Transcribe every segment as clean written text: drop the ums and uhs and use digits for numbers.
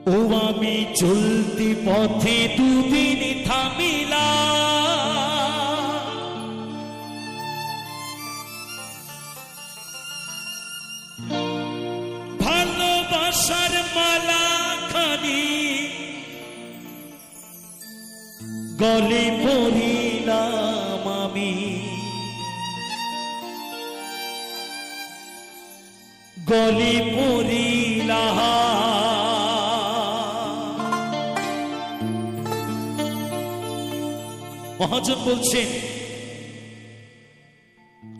ও আমি চলতি পথে দুদিন থামিলা, ভালোবাসার মালা খানি গলে পড়িলাম আমি, গলে পড়িলাম। মহাজন বলছেন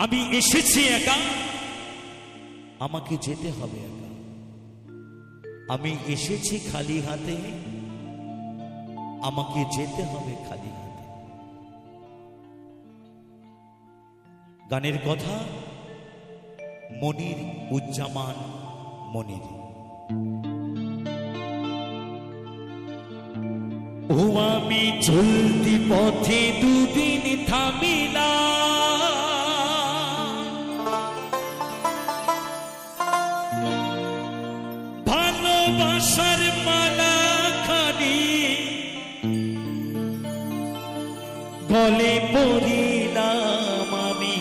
আমি এসেছি একা, আমাকে যেতে হবে একা। আমি এসেছি খালি হাতে, আমাকে যেতে হবে খালি হাতে। গানের কথা মনির উজ্জামান মনির। ও আমি চলতি পথে দুদিন থামিলা, ভালোবাসার মালা খানি গলে পড়িলাম আমি,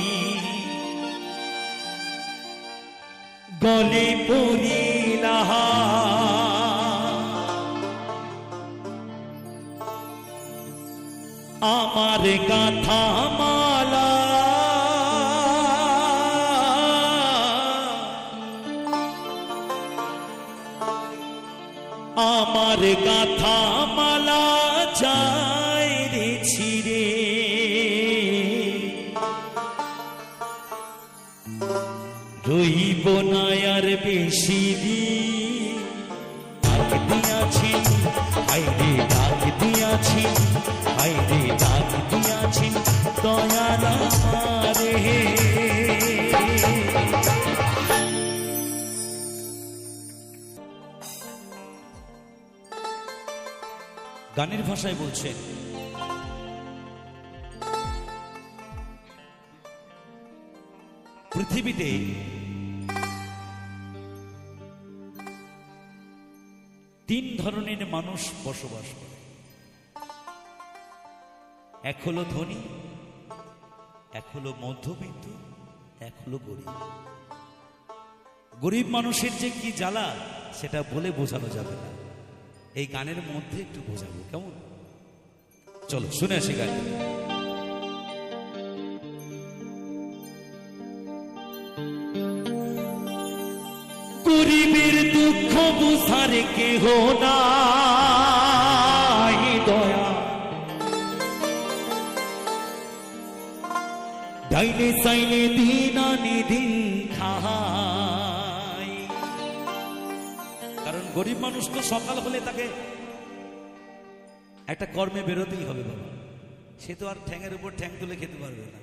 গলে পড়িলাম। আমার গাথা মালা আমার গাথা মালা যায় রে ছিড়ে, রইব না আর বেশি দিন। ডাক দিয়াছি হাইরে, ডাক দিয়াছি হাইরে, ডাক দিয়াছি দয়াল আমারে। গানের ভাষায় বলছেন পৃথিবীতে তিন ধরনের মানুষ বসবাস করে। এক হলো ধনী, এক হলো মধ্যবিত্ত, এক হলো গরিব। গরিব মানুষের যে কি জ্বালা সেটা বলে বোঝানো যাবে না, এই গানের মধ্যে একটু বোঝাবো, কেমন? চলো শুনে আসি গান। গরিবের দুঃখ বুঝার কেহ নাই দয়া, ডাইনে সাইনে দিন আনি দিন খায়। কারণ গরিব মানুষ তো সকাল হলে তাকে একটা কর্মে বেরোতেই হবে বাবা, সে তো আর ঠ্যাঙের উপর ঠ্যাং তুলে খেতে পারবে না।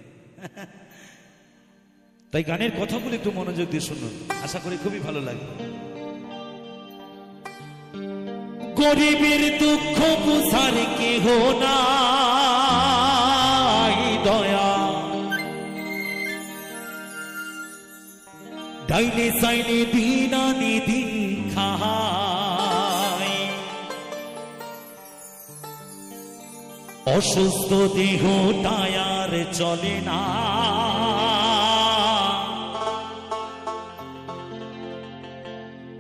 তাই গানের কথাগুলো একটু মনোযোগ দিয়ে শুনুন, আশা করি খুবই ভালো লাগবে। গরিবের দুঃখ বুঝার কেহ নাই দয়া, ডাইনে সাইনে দিন আনি দিন খায়। অসুস্থ দেহ টায়ার চলে না,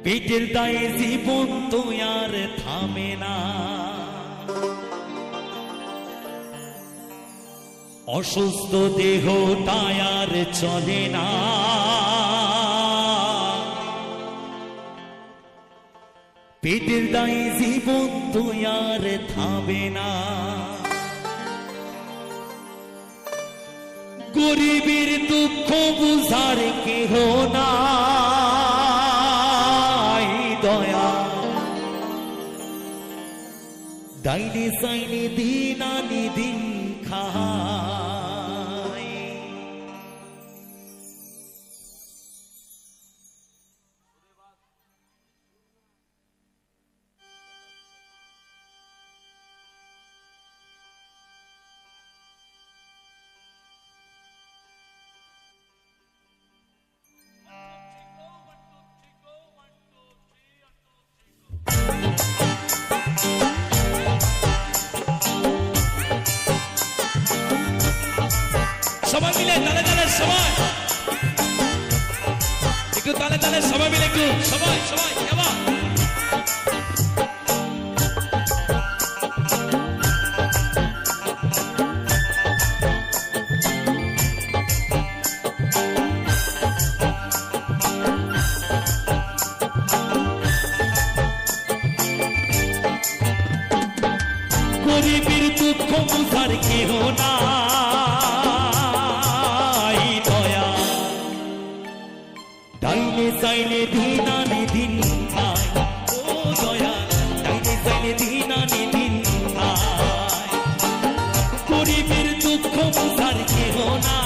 পেটের দায়ে জীবন তো আর থামে না। অসুস্থ দেহ টায়ার চলে না, পেটের দায়ে জীবন তো আর থামে না। গরিবের দুঃখ বুঝার কেহ নাই দয়া, ডাইনে সাইনে দিন আনি দিন খায়। তালে সবাই মিলে একটু সবাই সবাই এবার গরিবের দুঃখ বুঝার কেহ নাই দয়া ডাইনে চাইলে দিন আনি দিন খায় ও দয়া ডাইনে চাইলে দিন আনি দিন খায় গরিবের দুঃখ বুঝার কেহ নাই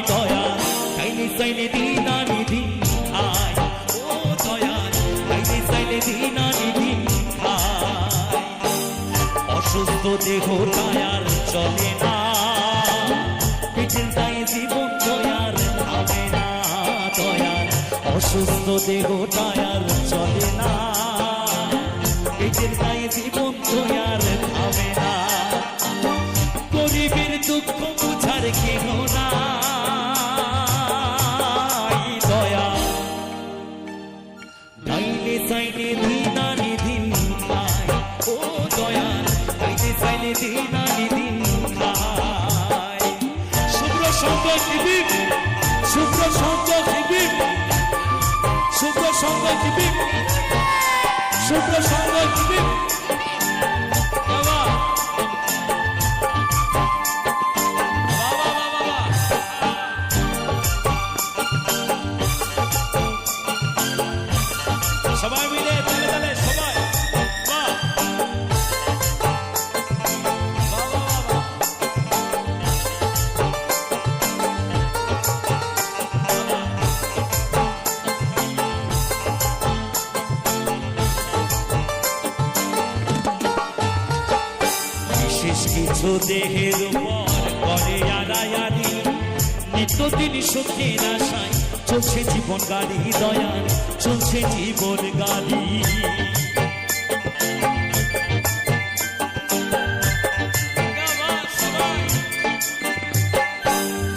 দয়া ডাইনে চাইলে দিন আনি দিন খায় ও দয়া ডাইনে চাইলে দিন আনি দিন অসুস্থ দেহটা আর চলে না পেটের দায়ে জীবন দয়ার থামে না দয়ার অসুস্থ দেহটা আর চলে না পেটের দায়ে জীবন দয়ার থামে না গরিবের দুঃখ বুঝার কেহ নাই দয়া ডাইনে চাইলে দিন আনি দিন খায় ও দয়া চাইলে দিন আনি দিন খায় শুভ্র সংযোগ দিবি শুভ্র সংযোগ দিবি শুভ্র সংযোগ দিবি শুভ্র সংযোগ দিবি সবাই মিলে তালে তালে সবাই কিছু দেহের উপর করে আড়ায়ারি নিত্যদিন সুখের আশায় চলছে জীবন গাড়ি দয়ার চলছে জীবন গাড়ি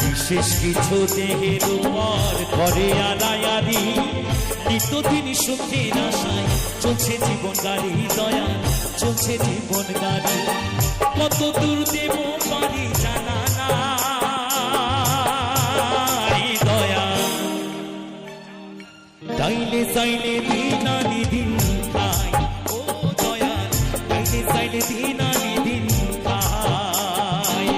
বিশেষ কিছু দেহের উপর করে আড়ায়ারি নিত্যদিন সুখের আশায় চলছে জীবন গাড়ি দয়ার চলছে জীবন গাড়ি কত দূর দেব পারি জানা নাই দয়া ডাইনে চাইলে দিন আনি দিন খায় ও দয়া ডাইনে চাইলে দিন আনি দিন খায়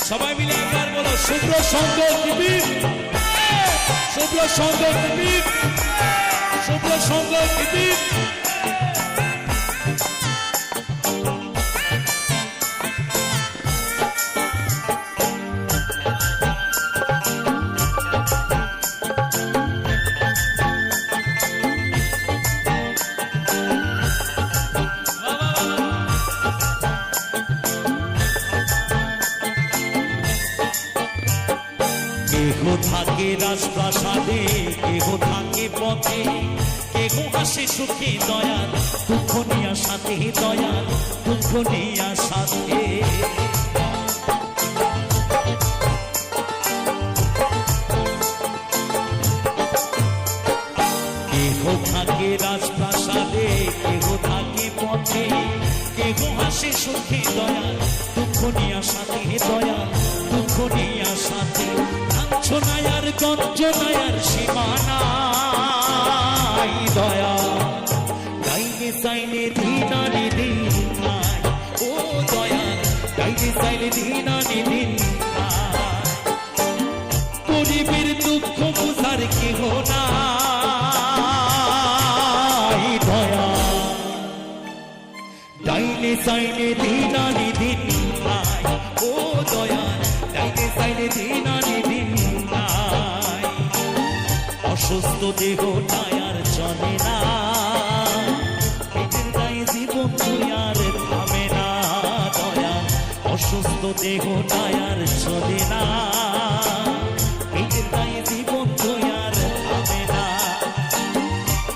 সবাই মিলে একবার বলো শুভ্র সংযোগ দিবি শুভ্র সংযোগ দিবি শুভ্র সংযোগ দিবি কেহ থাকে রাজপ্রাসাদে কেহ থাকে পথে কেহ হাসে সুখে দয়াল দুঃখ নিয়া সাথে দয়াল দুঃখ নিয়া সাথে কেহ থাকে রাজপ্রাসাদে কেহ থাকে পথে কেহ হাসে সুখে দয়াল দুঃখ নিয়া সাথে দয়াল দুঃখ নিয়া সাথে ছনায়ার গঞ্জনায়ার সীমানাই দয়া ডাইনে চাইলে দিন আনি দিন খায় ও দয়া ডাইনে চাইলে দিন আনি দিন খায় গরিবের দুঃখ বুঝার কেহ নাই দয়া ডাইনে চাইলে দিন আনি দিন খায় ও দয়া ডাইনে চাইলে দিন আনি দিন অসুস্থ দেহটা আর চলে না পেটের গায়ে জীবন আর থামে না দয়া অসুস্থ দেহটা আর চলে না পেটের গায়ে জীবন আর থামে না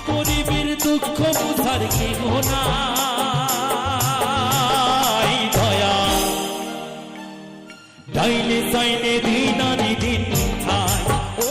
গরিবের দুঃখ বুঝার কেহ নাই দয়া ডাইনে চাইলে দিন আনি দিন খায় ও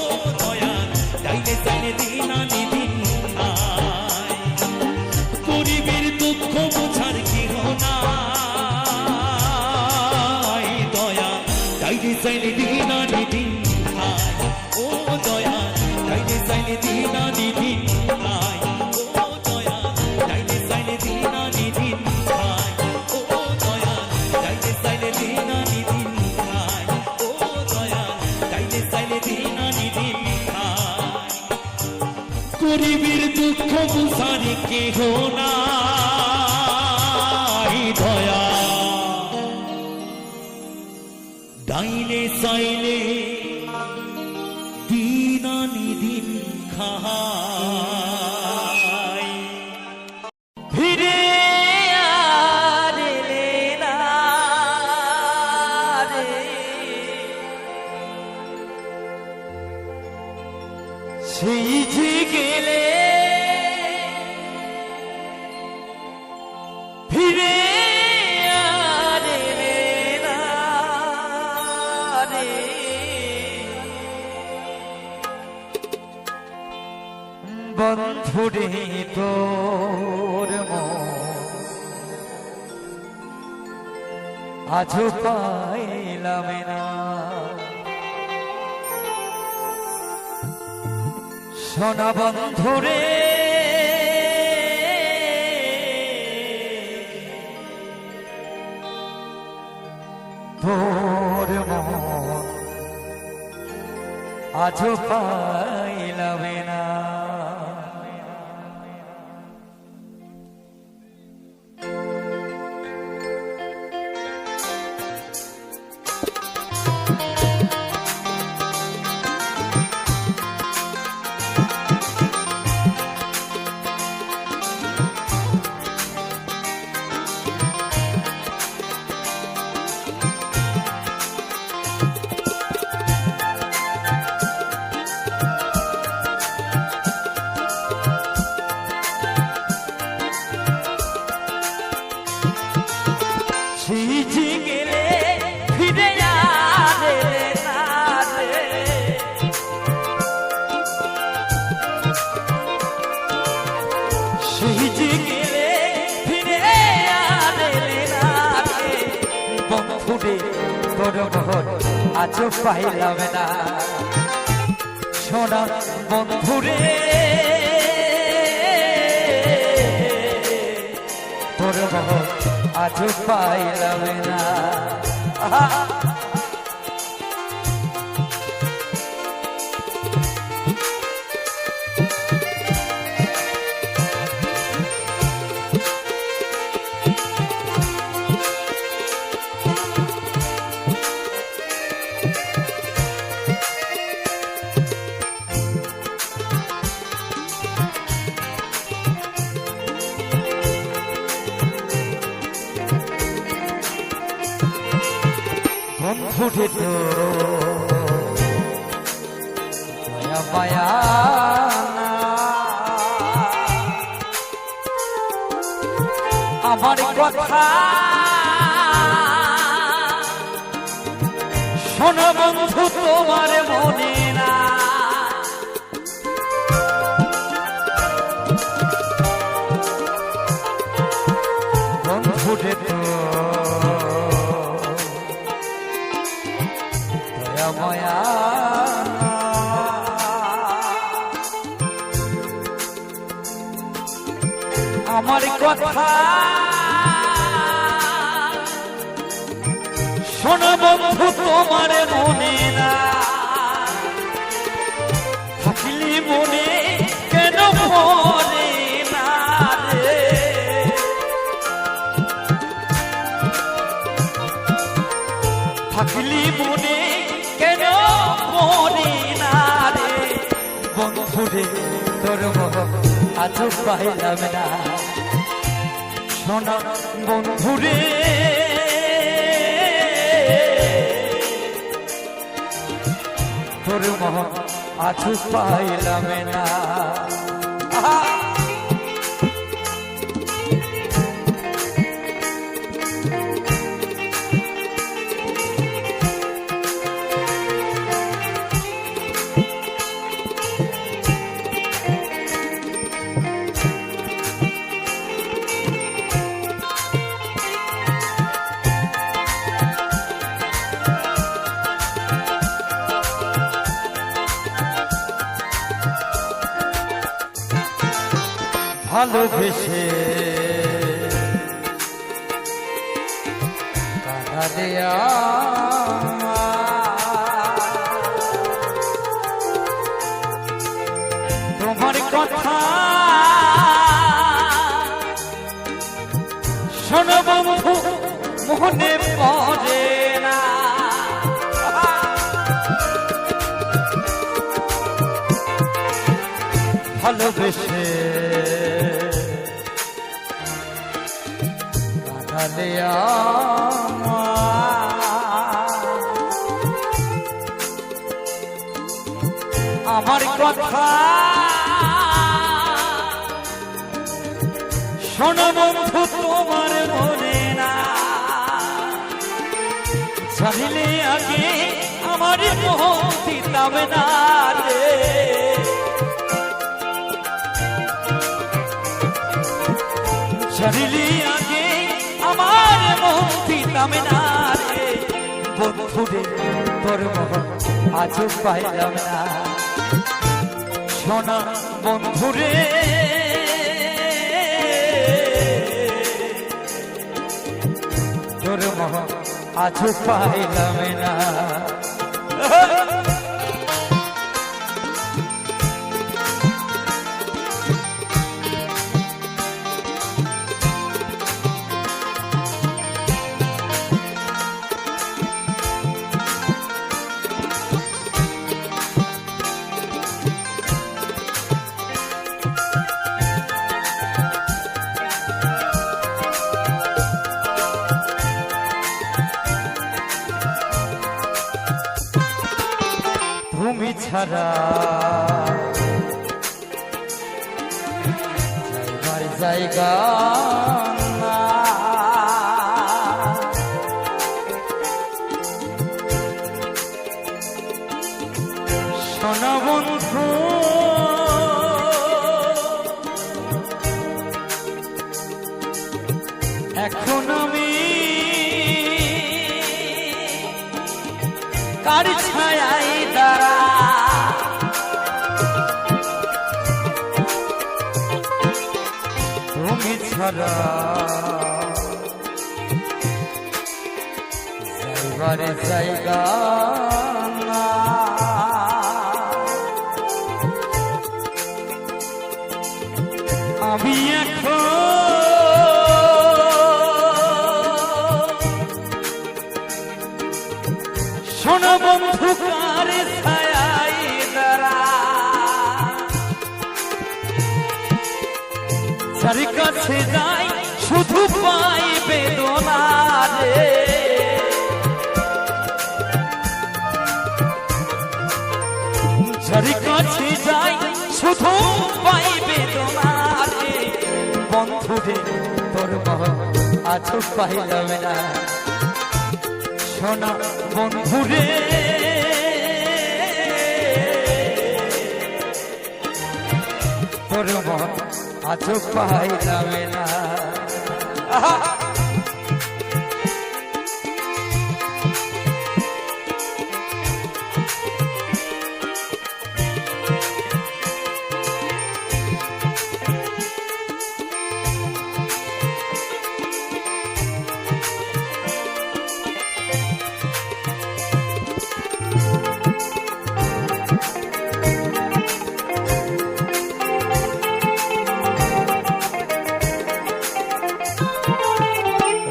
দুঃখ বুঝার কেহ নাই দয়া ডাইলে চাইলে দিন আনি দিন খায় ফিরে আর এলে না রে, সেই যে গেলে ফিরে আর এলে না রে, বন্ধুরে তোর আজও পাইলাম না, সোনা বন্ধুরে তোর আজও পাইলাম না। সিজি গেলে ফিরে আসে না রে, সিজি গেলে ফিরে আসে না রে, বন্ধুরে তোর ঘর আজও পাইলাম না, সোনা বন্ধুরে তোর ঘর আজও পাইলাম না। বন্ধুরে তো দয়া মায়া আমার কথা শোনো বন্ধু তোমার মনে না, বন্ধুরে তো মায়া আমার কথা শোনো বন্ধু তোমার মনে না, থাকলে মনে কেন মনে না রে, থাকলে মনে কেন মনে না রে, বন্ধুরে তোর আজও পাইলাম না, সোনা বন্ধুরে তোর আজও পাইলাম না। ভালোবেসে কাঁদা দেয়া তোমার কথা শোনো বন্ধু মনে পড়ে না ভালোবেসে কাটালে আমার কথা শোনো বন্ধু তোমার মনে না জানিলে আগে আমার মন দিতাম না রে জানিলে আগে আমার মন দিতাম না রে বন্ধু রে তোর মন আজও পাইলাম না শোনা বন্ধু রে তোর মন আজও পাইলাম না তুমি ছাড়া যাইবার জায়গা না। শোনা বন্ধু এখন আমি কার ছায়ায় দাঁড়া তুমি ছাড়া যাইবার জায়গা না। আমি এখন শোনো বন্ধু কার ছায়ায় দাঁড়া যার কাছে যাই শুধু পাই বেদনা রে যার কাছে যাই শুধু পাই বেদনা রে বন্ধু রে তোর মন আজও পাইলাম না শোনা বন্ধু রে তোর মন আজও পাইলাম না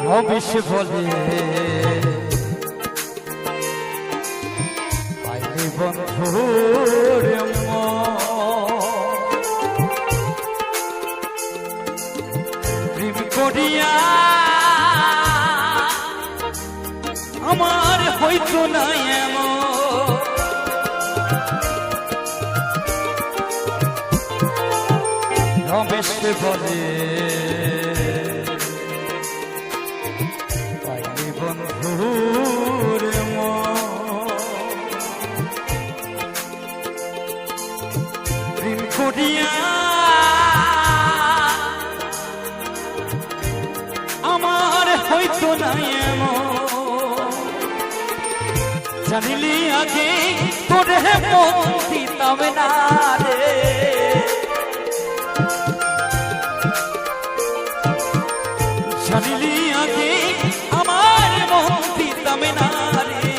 রমেশ বলে পাইলে বন্ধুর প্রেম করিয়া আমার হইতো না এমন রমেশ বলে বন্ধুর প্রেম করিয়া আমার হইতো না এমন জানিলি আগে তোরে মন দিতাম না রে জানিলি আগে আমার মন দিতাম না রে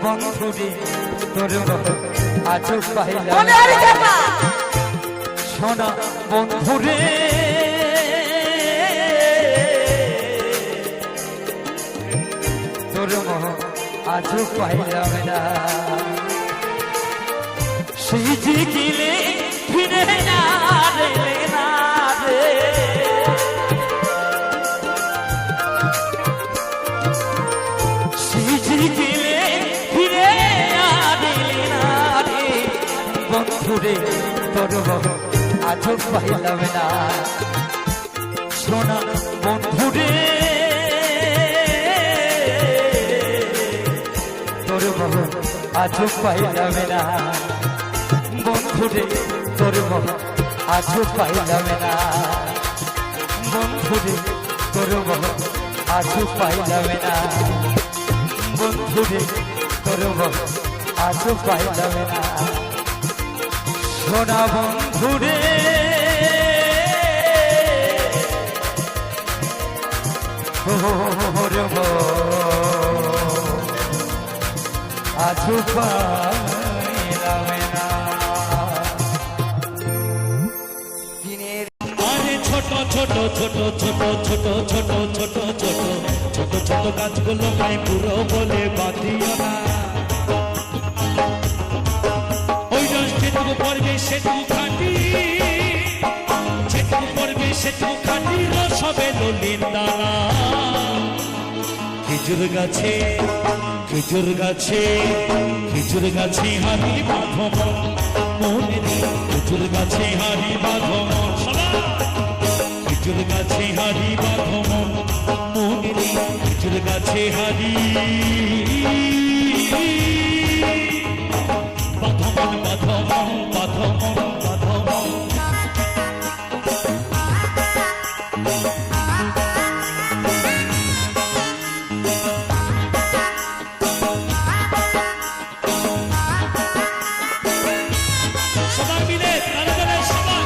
বন্ধু রে তোর আজও পাইলাম শোনা বন্ধু রে আজও পাইলাম না সেই যে গেলে ফিরে না রে না রে সেই যে গেলে ফিরে না রে বন্ধুরে তোর আজও পাইলাম না সোনা বন্ধুরে তোর বহু আজও পাইলাম না বন্ধুরে তোর বহু আজও পাইলাম না বন্ধুরে তোর বহু আজও পাইলাম না বন্ধুরে তোর বহু আজও পাইলাম না সোনা বন্ধুরে আজও পাইলাম না দিনের আরে ছোট ছোট ছোট ছোট ছোট ছোট ছোট ছোট ছোট ছোট কাজগুলো ভাই পুরো বলে বাঁধিও না ওই যেটুকু পড়বে সেটুকু খাটি যেটুকু পড়বে সেটুকু খাটি রস হবে ললিন দানা খেজুর গাছে খেজুর গাছে খেজুর গাছে হারি বাঁধো মনে খেজুর গাছে হারি বাঁধো খেজুর গাছে হারি বাঁধো মনে খেজুর গাছে হারি বাঁধো বাঁধো বাঁধো বাঁধো সবাই মিলে তারা সবাই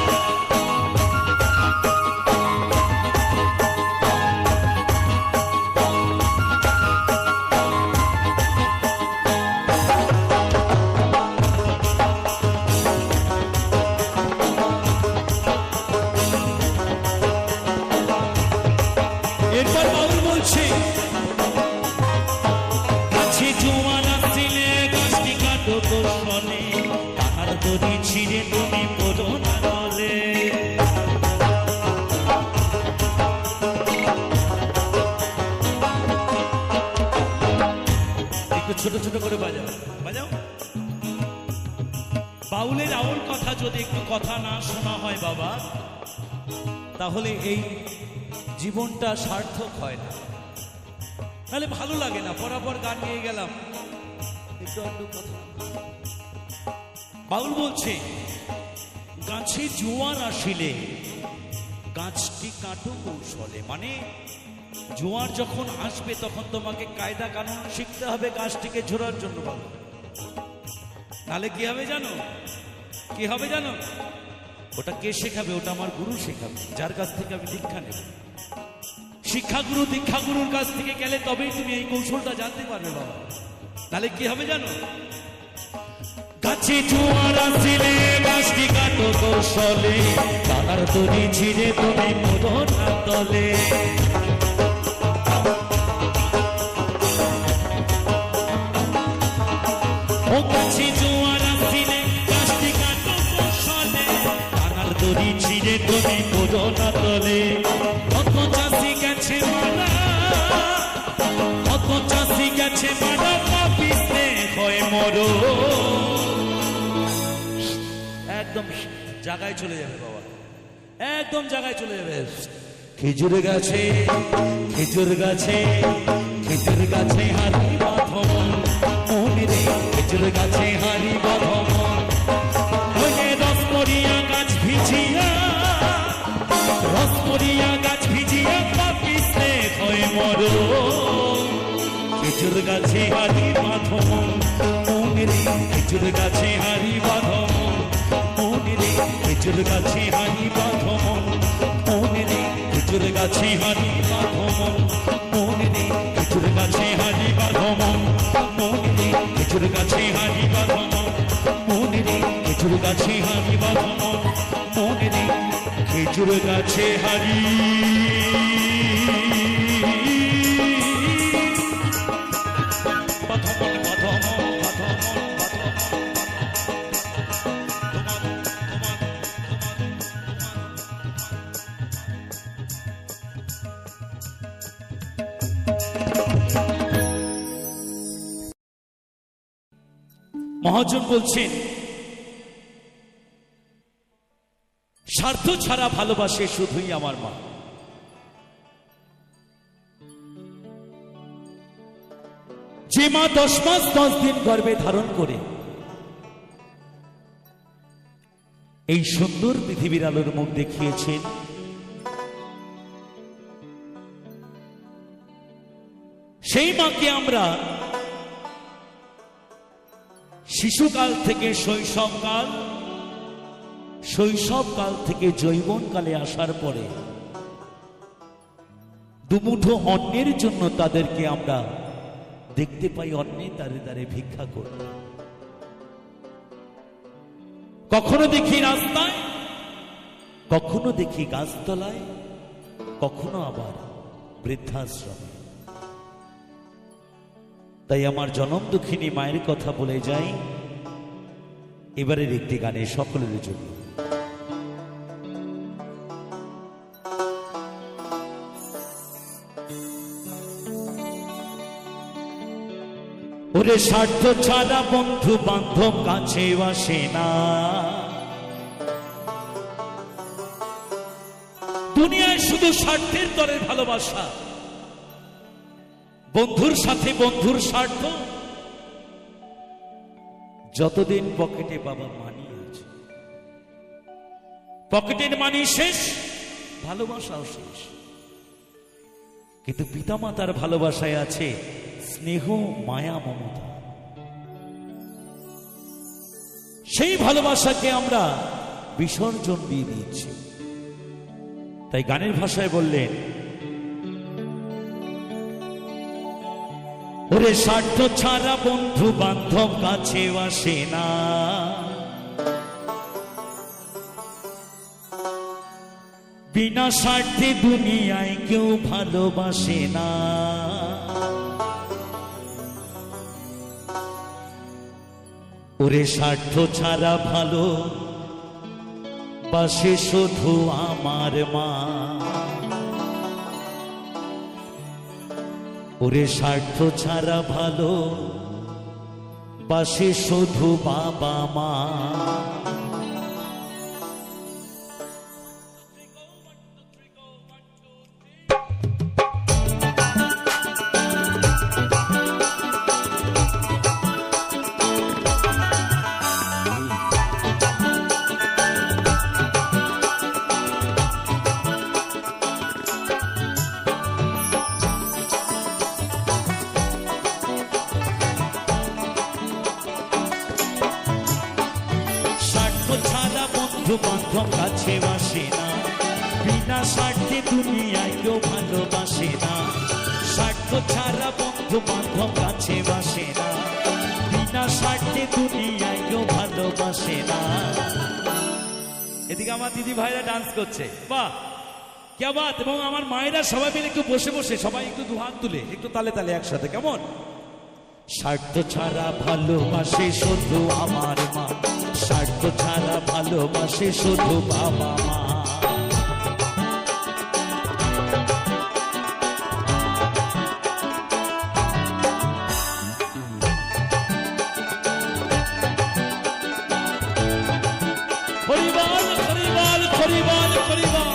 এরপর বাউল বলছে গাছে জোয়ান আসছিলে গাছটি কাটো তোর সনে তাহার দড়ি ছিঁড়ে তুমি পড়ো না নলে একটু ছোট ছোট করে বাজাও বাজাও বাউলের আউল কথা যদি একটু কথা না শোনা হয় বাবা তাহলে এই জীবনটা সার্থক হয় না তাহলে ভালো লাগে না পরাপর গান নিয়ে গেলাম একটু একটু কথা বাউল বলছে গাছে জোয়ার আসিলে গাছটি কাটো কৌশলে মানে জোয়ার যখন আসবে তখন তোমাকে কায়দা কানুন শিখতে হবে গাছটিকে ঝোড়ার জন্য বাবু তাহলে কি হবে জানো কি হবে জানো ওটা কে শেখাবে ওটা আমার গুরু শেখাবে যার কাছ থেকে আমি দীক্ষা নেব শিক্ষাগুরু দীক্ষাগুরুর কাছ থেকে গেলে তবেই তুমি এই কৌশলটা জানতে পারবে বাবা তাহলে কি হবে জানো গাছে জোয়ার আসিলে গাছটি কাটো কৌশলে তার দড়ি ছিঁড়ে তুমি পড়ো না তলে ও গাছে জোয়ার আসিলে গাছটি কাটো কৌশলে তার দড়ি ছিঁড়ে তুমি পড়ো না তলে কত চাষি গেছে মারা কত চাষি গেছে মারা পাপিতে হয় মরো একদম জায়গায় চলে যাবে বাবা একদম জায়গায় চলে যাবে খেজুর গাছে খেজুর গাছে খেজুর গাছে হারি বাঁধো মনে রে খেজুর গাছে হারি বাঁধো মনে রসমরিয়া গাছ ভিজিয়া রসমরিয়া গাছ ভিজিয়া পাপিতে হয় মরো খেজুর গাছে হারি বাঁধো মনে রে খেজুর গাছে হারি বাঁধো মনে রে খেজুর গাছে হারি বাঁধো মনে রে খেজুর গাছে হারি বাঁধো মনে রে খেজুর গাছে হারি বাঁধো মনে রে খেজুর গাছে হারি বাঁধো মনে রে খেজুর গাছে হারি বাঁধো মনে রে খেজুর গাছে হারি বাঁধো মহাজন বলছেন স্বার্থ ছাড়া ভালোবাসে শুধুই আমার মা। যে মা 10 মাস 10 দিন গর্ভে ধারণ করে এই সুন্দর পৃথিবীর আলোর মুখ দেখিয়েছেন, সেই মাকে আমরা শিশুকাল থেকে শৈশবকাল থেকে যৌবনকালে আসার পরে দুমুঠো অন্যের জন্য তাদেরকে আমরা দেখতে পাই অন্যের দ্বারে দ্বারে ভিক্ষা করতে। কখনো দেখি রাস্তায়, কখনো দেখি গাছতলায়, কখনো আবার বৃদ্ধাশ্রমে। তাই আমার জনম দুঃখিনী মায়ের কথা বলে যাই এবারের একটি গানে সকলের জন্য। ওরে স্বার্থ ছাড়া বন্ধু বান্ধব কাছে আসে না, দুনিয়ায় শুধু স্বার্থের তরে ভালোবাসা। বন্ধুর সাথে বন্ধুর স্বার্থ, যতদিন পকেটে বাবা মানি আছে, পকেটের মানি শেষ, ভালোবাসাও শেষ। কিন্তু পিতামাতার ভালোবাসায় আছে স্নেহ, মায়া, মমতা। সেই ভালোবাসাকে আমরা বিসর্জন দিয়ে দিচ্ছি। তাই গানের ভাষায় বললেন, ওরে স্বার্থ ছাড়া বন্ধু বান্ধব কাছে আসে না, বিনা স্বার্থে দুনিয়ায় কেউ ভালোবাসে না। ওরে স্বার্থ ছাড়া ভালো বাসে শুধু আমার মা, ওরে স্বার্থ ছাড়া ভালো বাসে শুধু বাবা মা। বান্ধব কাছে বাসে না, বিনা স্বার্থে দুনিয়ায় কেউ ভালোবাসে না। স্বার্থ ছাড়া বন্ধু বান্ধব কাছে বাসে না, বিনা স্বার্থে দুনিয়ায় কেউ ভালোবাসে না। এদিকে আমার দিদি ভাইরা ডান্স করছে, বাহ কি বাত। এবং আমার মায়েরা সবাই মিলে একটু বসে বসে সবাই একটু দুহাত তুলে একটু তালে তালে একসাথে, কেমন? স্বার্থ ছাড়া ভালোবাসে শুধু আমার মা, স্বার্থ ছাড়া ভালোবাসে শুধু বাবা মা। পরিবার পরিবার পরিবার পরিবার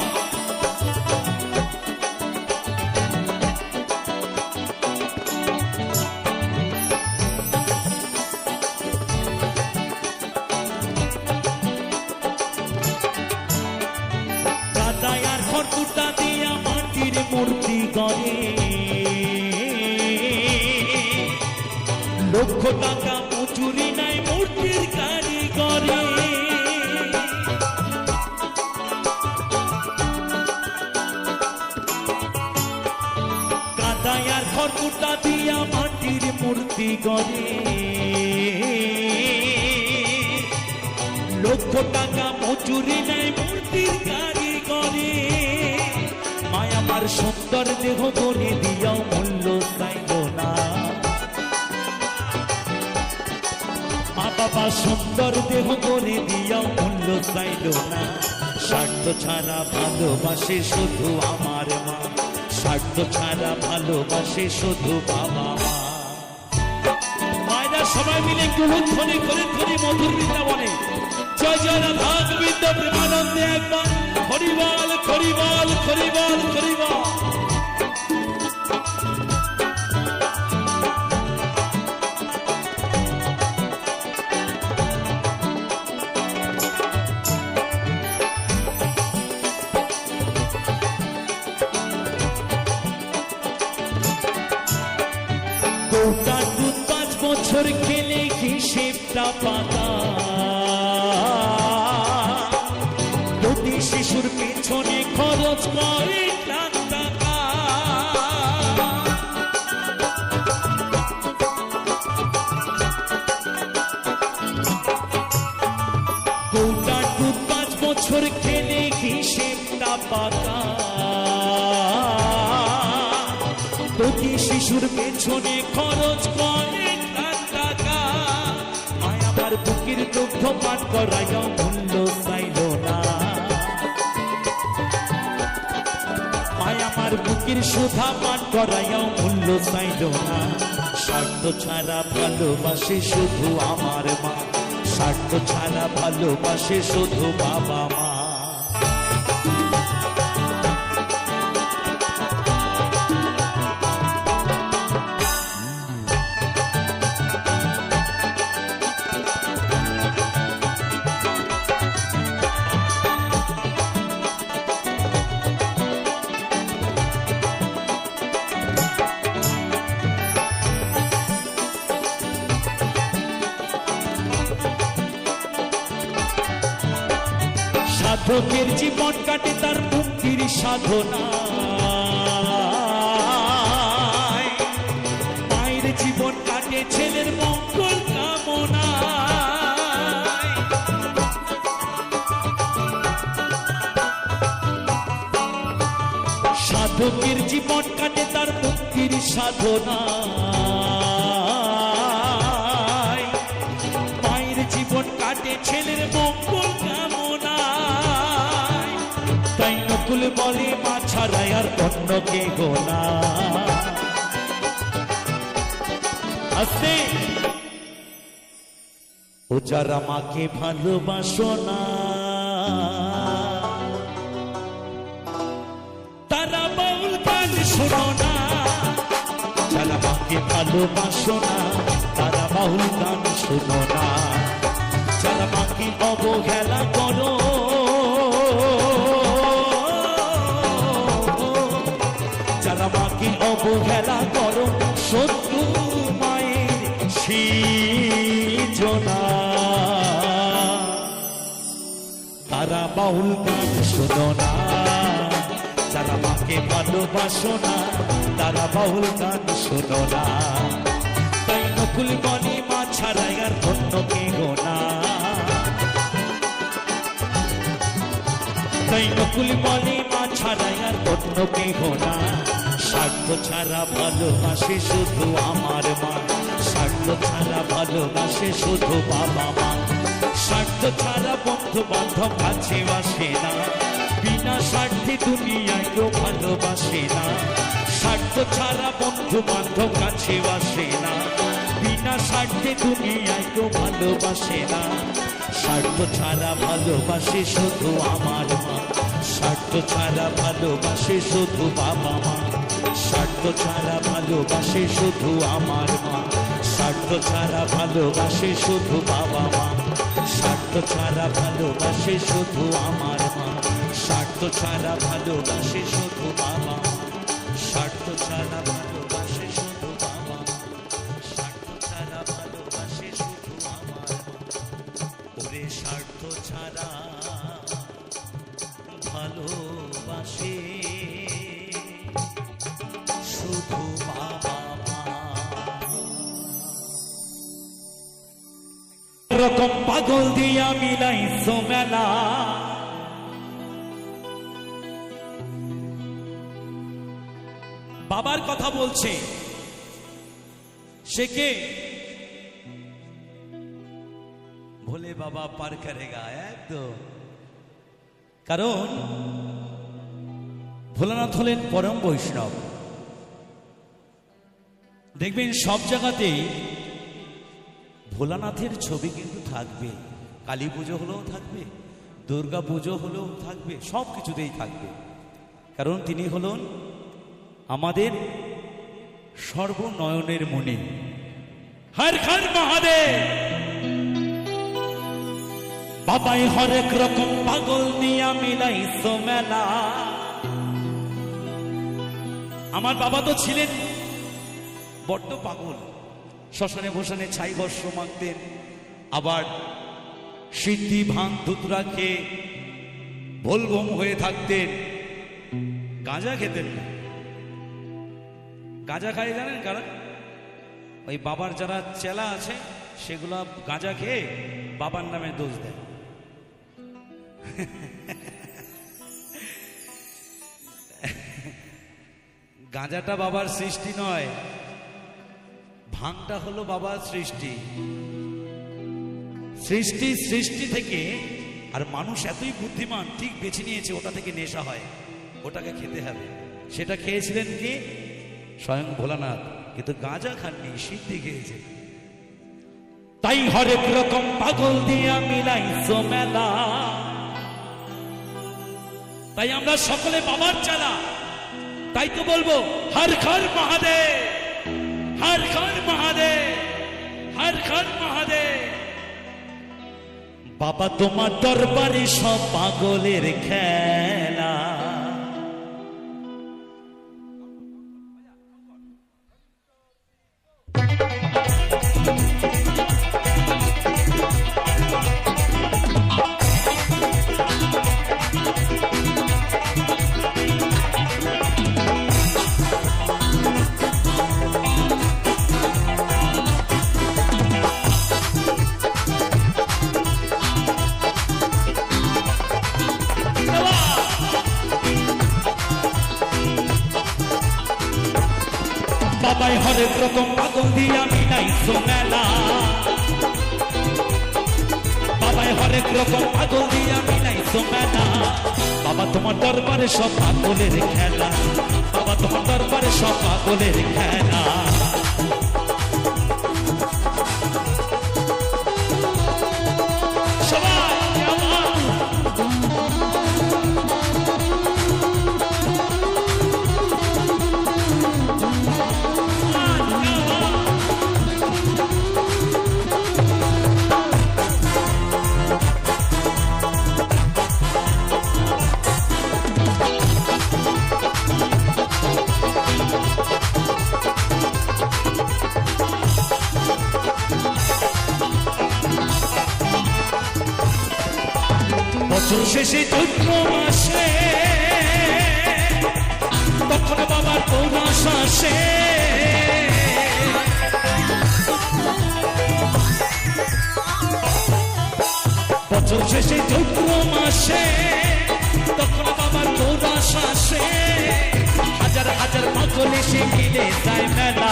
খড়কুটা দিয়া মাটির মূর্তি গড়ে, লক্ষ টাকা মজুরি নাই মূর্তির কারিগরে। কাদায় আর খড়কুটা দিয়া মাটির মূর্তি গড়ে, লক্ষ টাকা মজুরি নাই মূর্তির কারিগরে। মায়া আমার সুন্দর দেহ গড়ে দিয়াও মূল্য চাইল না, মা বাবা সুন্দর দেহ গড়ে দিয়াও মূল্য চাইল না। স্বার্থ ছাড়া ভালোবাসে শুধু আমার মা, স্বার্থ ছাড়া ভালোবাসে শুধু বাবা মা। মায়েরা সবাই মিলে একটু ধ্বনি করে ধ্বনি মধুর বৃন্দাবনে জয় জয় রাধা গোবিন্দ প্রেমানন্দে একবার হরিবল হরিবল হরিবল হরিবল। গোটা দু 5 বছর খেলে হিসেবটা পাতা প্রতি শিশুর পেছনে খরচ করে লাখ টাকা। গোটা দু 5 বছর খেলে হিসেবটা পাতা প্রতি শিশুর পেছনে খরচ করে লাখ টাকা। আয় আমার বুকের দুগ্ধ পান করাইয়া মূল্য চাইল না, আয় আমার বুকের সুধা পান করাইয়া মূল্য চাইল না। স্বার্থ ছাড়া ভালোবাসে শুধু আমার মা, স্বার্থ ছাড়া ভালোবাসে শুধু বাবা মা। সাধকের জীবন কাটে তার মুক্তির সাধনা, মায়ের জীবন কাটে ছেলের মঙ্গল কামনা। সাধকের জীবন কাটে তার মুক্তির সাধনা, মায়ের জীবন কাটে ছেলের মঙ্গল কামনা। তাই নকুল বলে মা ছাড়াই আর অন্য কে গোনা। আস্তে ও যারা মাকে ভালোবাসো না তারা বাউল গান শোনো না, যারা মাকে ভালোবাসো না তারা বাউল গান শোনো না। যারা মাকে অবহেলা করো যারা মাকে অবহেলা করো শত্রু মায়ের সৃজনা, তারা বাউল গান শোনো না। যারা মাকে ভালোবাসো না তারা বাউল গান শোনো না। তাই নকুল বলে মা ছাড়াই আর অন্য কে গোনা, তাই নকুল বলে মা ছাড়াই আর অন্য কে গোনা। স্বার্থ ছাড়া ভালোবাসে শুধু আমার মা, স্বার্থ ছাড়া ভালোবাসে শুধু বাবা মা। স্বার্থ ছাড়া বন্ধু বান্ধব কাছে আসে না, বিনা স্বার্থে দুনিয়ায় কেউ ভালোবাসে না। স্বার্থ ছাড়া বন্ধু বান্ধব কাছে আসে না, বিনা স্বার্থে দুনিয়ায় কেউ ভালোবাসে না। স্বার্থ ছাড়া ভালোবাসে শুধু আমার মা, স্বার্থ ছাড়া ভালোবাসে শুধু বাবা মা। স্বার্থ ছাড়া ভালোবাসে শুধু আমার মা, স্বার্থ ছাড়া ভালোবাসে শুধু বাবা মা। স্বার্থ ছাড়া ভালোবাসে শুধু আমার মা, স্বার্থ ছাড়া ভালোবাসে শুধু বাবা মা। স্বার্থ ছাড়া ভালোবাসে শুধু বাবা মা, স্বার্থ ছাড়া ভালোবাসে শুধু আমার মা। ওরে স্বার্থ ছাড়া ভালোবাসে শুধু বাবা মা। রকম পাগল দিয়া মিলাইছো মেলা, বাবার কথা বলছে সে কে? ভোলে বাবা পার করেগা একদম। কারণ ভোলানাথ হলেন পরম বৈষ্ণব। দেখবেন সব জায়গাতেই ভোলানাথের ছবি কিন্তু থাকবে, কালী পুজো হলেও থাকবে, দুর্গা পুজো হলেও থাকবে, সব কিছুতেই থাকবে। কারণ তিনি হলেন আমাদের সর্বনয়নের মণি। হর হর মহাদেব। বাবাই হরেক রকম পাগল নিয়া মিলাইছো মেলা। আমার বাবা তো ছিলেন বড্ড পাগল, শ্মশানে বসানে ছাই বর্ষ মাখতেন, আবার সিদ্ধি ভাঙ ধুতরা খেয়ে ভোলবম হয়ে থাকতেন, গাঁজা খেতেন না। গাঁজা খায় জানেন কারা? ওই বাবার যারা চেলা আছে সেগুলা গাঁজা খেয়ে বাবার নামে দোষ দেয়। গাঁজাটা বাবার সৃষ্টি নয়, ভাঙটা হলো বাবার সৃষ্টি। সৃষ্টি থেকে আর মানুষ এতই বুদ্ধিমান, ঠিক বেছে নিয়েছে ওটা থেকে নেশা হয়, ওটাকে খেতে হবে। সেটা খেয়েছিলেন কি? স্বয়ং ভোলানাথ। কিন্তু গাঁজা খাননি, সিদ্ধি খেয়েছে। তাই হরেক রকম পাগল দিয়া মিলাইছো মেলা। তাই আমরা সকলে বাবার চালা। তাই তো বলবো হর হর মহাদেব, হর হর মহাদেব, হর হর মহাদেব। বাবা তোমার দরবারে সব পাগলের খেলা। বাবাই হরেক রকম পাগল দিয়া মিলাইছো মেলা। বাবাই হরেক রকম পাগল দিয়া মিলাইছো মেলা। বাবা তোমার দরবারে সব পাগলের খেলা। বাবা তোমার দরবারে সব পাগলের খেলা। বছর শেষে চৈত্র মাসে তখন বাবার পৌরাস আসে। বছর শেষে চৈত্র মাসে তখন বাবার পৌরাস আসে। হাজার হাজার পাগল এসে মিলে যায় মেলা।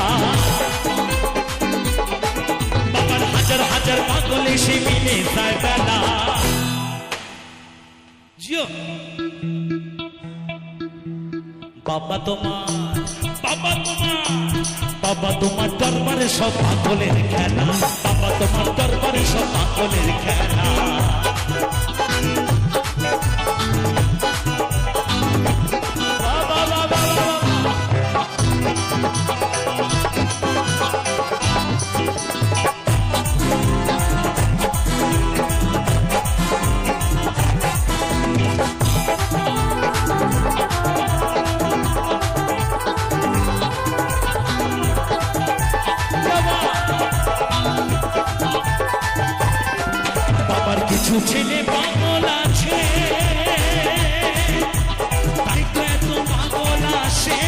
বাবার হাজার হাজার পাগল এসে মিলে যায় মেলা। বাবা তোমার দরবারে সব পাগলের খেলা। বাবা তোমার দরবারে সব পাগলের খেলা। কিছু ছেলে পাগল আছে, তাই তো এত পাগল আসে।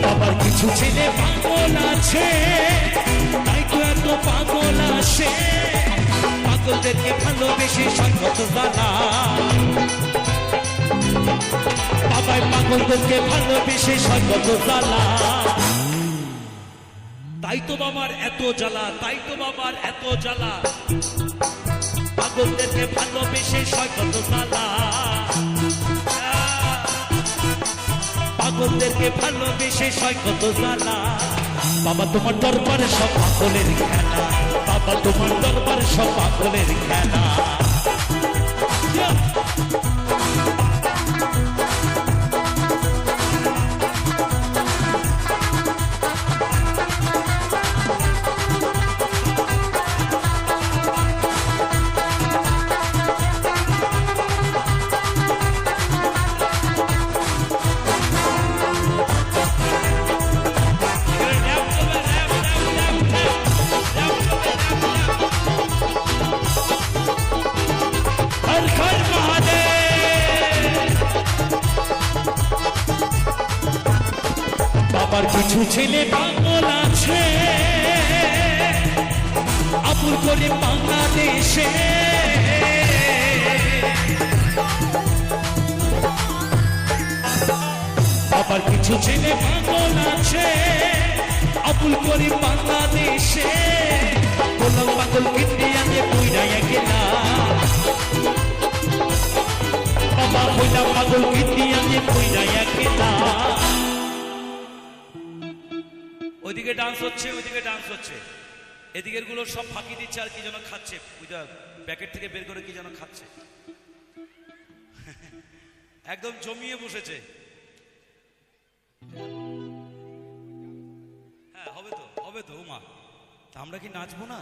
বাবার কিছু ছেলে পাগল আছে, তাই তো এত পাগল আসে। পাগলদেরকে ভালোবেসে সঙ্গত জানা। বাবাই পাগলদেরকে ভালোবেসে সঙ্গত জানা। তাই তো বাবার এত জ্বালা, তাই তো বাবার এত জ্বালা। পাগলদেরকে ভালোবেসে সয় কত জ্বালা। পাগলদেরকে ভালোবেসে সয় কত জ্বালা। বাবা তোমার দরবারে সব পাগলের খেলা, বাবা তোমার দরবারে সব পাগলের খেলা। বাবার কিছু ছেলে পাগল আছে আবুল করে বাংলাদেশে। বাবার কিছু ছেলে পাগল আছে আবুল করে বাংলাদেশে। গোলাম পাগল ইন্ডিয়ানে পুইরাইয়া গেলা, বাবা গোলাম পাগল ইন্ডিয়ানে পুইরাইয়া গেলা। ওইদিকে ডান্স হচ্ছে, ওইদিকে ডান্স হচ্ছে, এদিকের গুলো সব ফাঁকি দিচ্ছে আর কি যেন খাচ্ছে, ওইটা প্যাকেট থেকে বের করে কি যেন খাচ্ছে। একদম জমিয়ে বসেছে। হ্যাঁ হবে তো, হবে তো মা। তা আমরা কি নাচবো না?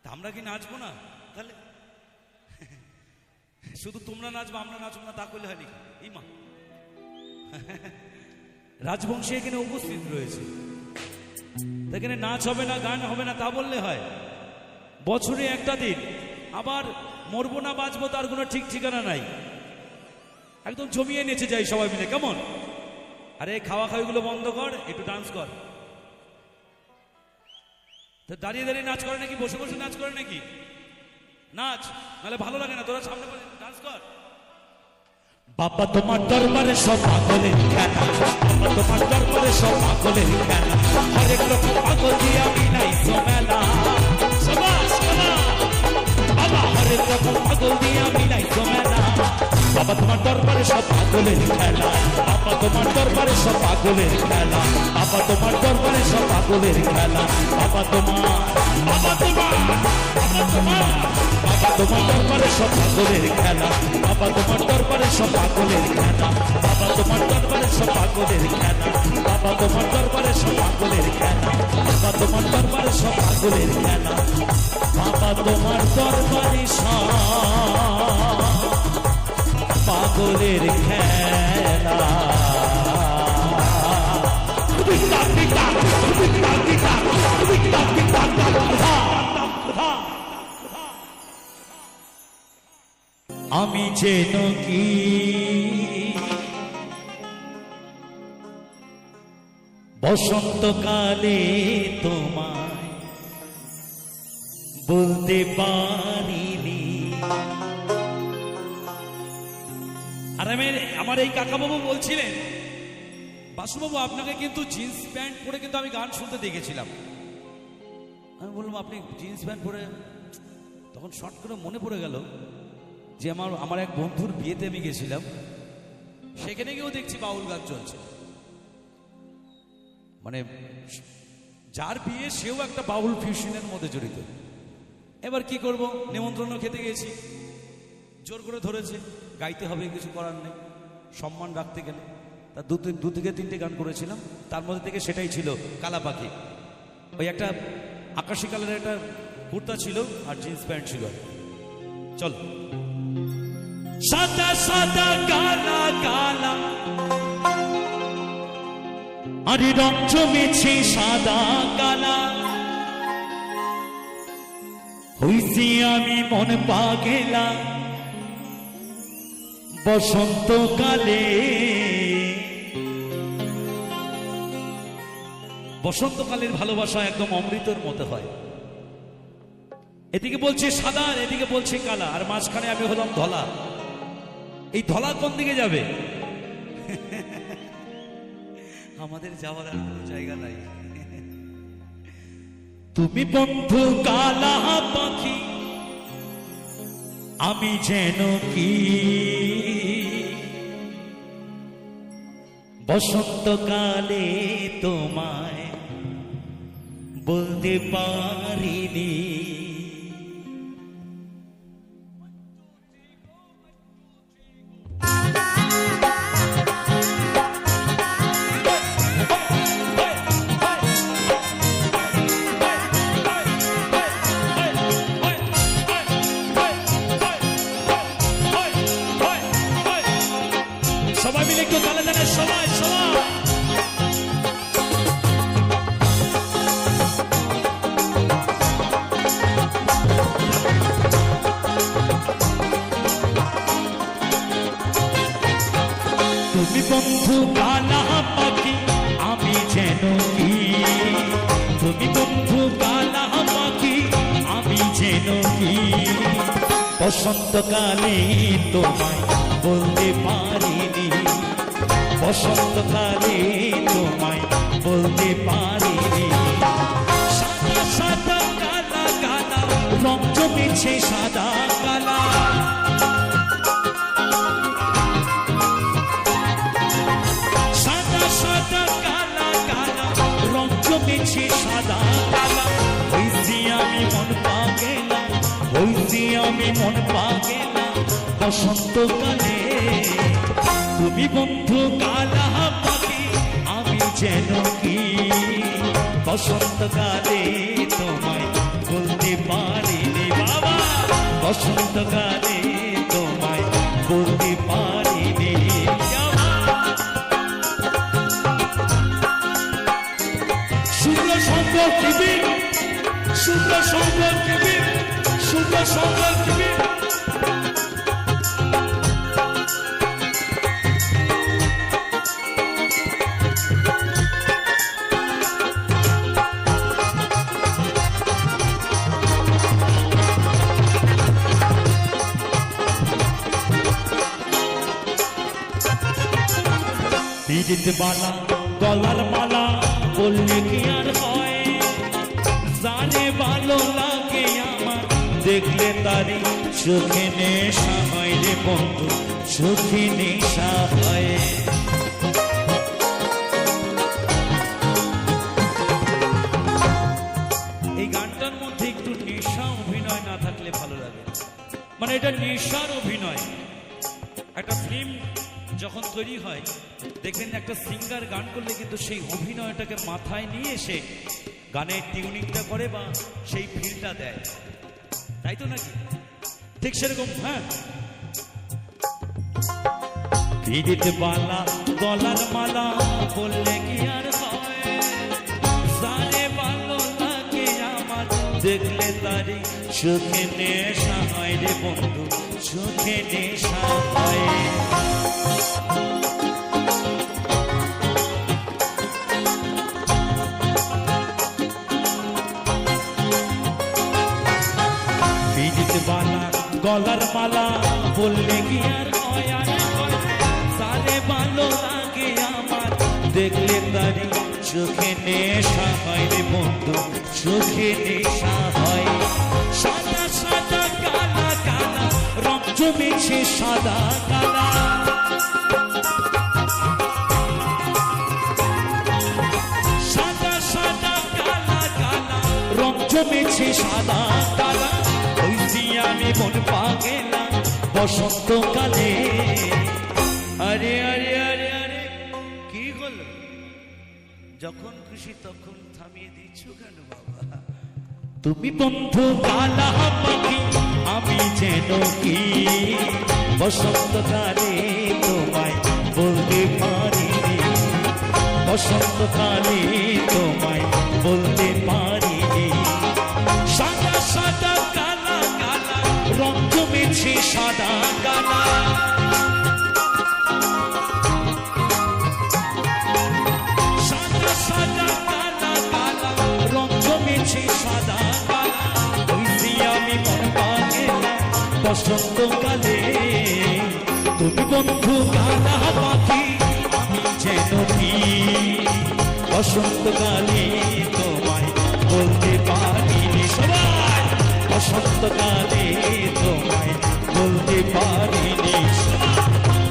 তা আমরা কি নাচবো না? তাহলে শুধু তোমরা নাচবো আমরা নাচবো না তা করলে হয় নাকি? এই মা রাজবংশী এখানে উপস্থিত রয়েছে, এখানে নাচ হবে না গান হবে না তা বললে হয়? বছরে একটা দিন, আবার মরবো না বাঁচবো তার কোনো ঠিক ঠিকানা নাই। একদম জমিয়ে নেচে যাই সবাই মিলে, কেমন? আরে খাওয়া খাওয়াগুলো বন্ধ কর, একটু ডান্স কর। দাঁড়িয়ে দাঁড়িয়ে নাচ করে নাকি, বসে বসে নাচ করে নাকি? নাচ, নাহলে ভালো লাগে না। তোরা সামনে ডান্স কর। বাবা তোমার দরবারে সব পাগলের খেলা, বাবা তোমার দরবারে সব পাগলের খেলা। হরেক রকম পাগল দিয়ে আমি নাই মেলা। সবাস বাবা, হরেক রকম পাগল দিয়ে আমি নাই মেলা। বাবা তোমার দরবারে সব পাগলের খেলা, বাবা তোমার দরবারে সব পাগলের খেলা। বাবা তোমার দরবারে সব পাগলের খেলা। বাবা তোমার, বাবা তোমার, বাবা তোমার, বাবা তোমার দরবারে সব পাগলের খেলা। বাবা তোমার দরবারে সব পাগলের খেলা। বাবা তোমার দরবারে সব পাগলের খেলা। বাবা তোমার দরবারে সব পাগলের খেলা। বাবা তোমার দরবারে সব পাগলের খেলা। বাবা তোমার দরবারে সব পাগলের খেলা। আমি যেন কি বসন্তকালে তোমায় বলতে পারিনি। আর আমার এই কাকাবাবু বলছিলেন, বাসুবাবু আপনাকে কিন্তু জিন্স প্যান্ট পরে কিন্তু আমি গান শুনতে দেখেছিলাম। আমি বললাম আপনি জিন্স প্যান্ট পরে? তখন শর্ট করে মনে পড়ে গেল যে আমার এক বন্ধুর বিয়েতে আমি গেছিলাম, সেখানে গিয়েও দেখছি বাউল গান চলছে। মানে যার বিয়ে সেও একটা বাউল ফিউশনের মধ্যে জড়িত। এবার কি করব, নিমন্ত্রণ খেতে গেছি, জোর করে ধরেছে, গাইতে হবে, কিছু করার নেই, সম্মান রাখতে গেলে। তা দু থেকে তিনটে গান করেছিলাম, তার মধ্যে থেকে সেটাই ছিল কালা পাখি। ওই একটা আকাশি কালারের একটা কুর্তা ছিল আর জিন্স প্যান্ট ছিল। চল। সাদা সাদা কালা কালা আরে রং জমেছে সাদা কালা, হইছি আমি মন পাগেলা বসন্তকালে। বসন্তকালের ভালোবাসা একদম অমৃতর মতো হয়। এদিকে বলছে সাদা, এদিকে বলছে কালা, আর মাঝখানে আমি হলাম ধলা। এই ধলা কোন দিকে যাবে? আমাদের যাওয়ার আর কোনো জায়গা নাই। তুমি বন্ধু কালা পাখি, আমি যেন কি বসন্তকালে তোমায় বলতে পারিনি। সবাই মিলে একটু তালে তালে সবাই সবাই তুমি বন্ধু কালা পাখি আমি যেন কি, তুমি বন্ধু কালা পাখি আমি যেন কি, বসন্তকালে তোমায় বলতে পারিনি, বসন্তকালে তোমায় বলতে পারিনি। সাদা সাদা কালা কালা রং জমেছে সাদা কালা, সাদা সাদা কালা কালা রং জমেছে সাদা কালা। হইছি আমি মন পাগেলা, হইছি আমি মন পাগেলা বসন্তকালে। তুমি বন্ধু কালা পাখি আমি যেন কি, বসন্তকালে তোমায় বলতে পারিনি বাবা, বসন্তকালে তোমায় বলতে পারিনি। শুভ্র সম্পর্ক টিভি, শুভ্র সম্পর্ক টিভি, শুভ্র সম্পর্ক টিভি। পিরিত বালা গলার মালা বললে কি আর হয়, জানে ভালো লাগে আমার দেখলে তারি চোখে নেশা হয় রে বন্ধু, চোখে নেশা হয়। এই গানটার মধ্যে একটু নেশা অভিনয় না থাকলে ভালো লাগে, মানে এটা নেশার অভিনয়। একটা ফিল্ম যখন তৈরি হয় দেখবেন একটা সিঙ্গার গান করলে কিন্তু সেই অভিনয়টাকে মাথায় নিয়ে এসে গানের টিউনিংটা করে বা সেই ফিলটা দেয়, তাই তো নাকি? ঠিক সেরকম। হ্যাঁ, পিরিত বালা গলার মালা বললে কি আর হয়, জানে ভালো লাগে আমার দেখলে তারি চোখে নেশা হয় রে বন্ধু, চোখে নেশা হয়। গলার মালা বললে কি আর হয়, আরে সারে ভালো লাগে আমার দেখলে তারি চোখে নেশা হয় রে বন্ধু, চোখে নেশা হয়। সাদা সাদা কালা কালা রং জমেছে সাদা কালা, সাদা সাদা কালা কালা রং জমেছে সাদা কালা। আমি মন পাগেলা বসন্তকালে। আরে আরে আরে আরে কি হলো, যখন খুশি তখন থামিয়ে দিচ্ছ কেন বাবা? তুমি বন্ধু কালা পাখি আমি যেন কি, বসন্তকালে তোমায় বলতে পারিনি, বসন্তকালে তোমায় বলতে পারিনি। সাদা সাদা রং জমেছে সাদা কালা, সাদা সাদা কালা কালা রং জমেছে সাদা কালা। হইছি আমি মন পাগেলা বসন্তকালে। তুমি বন্ধু কালা পাখি আমি যেন কি, বসন্তকালে তোমায় বলতে পারিনি। সবাই বসন্তকালে তোমায় বলতে পারিনি,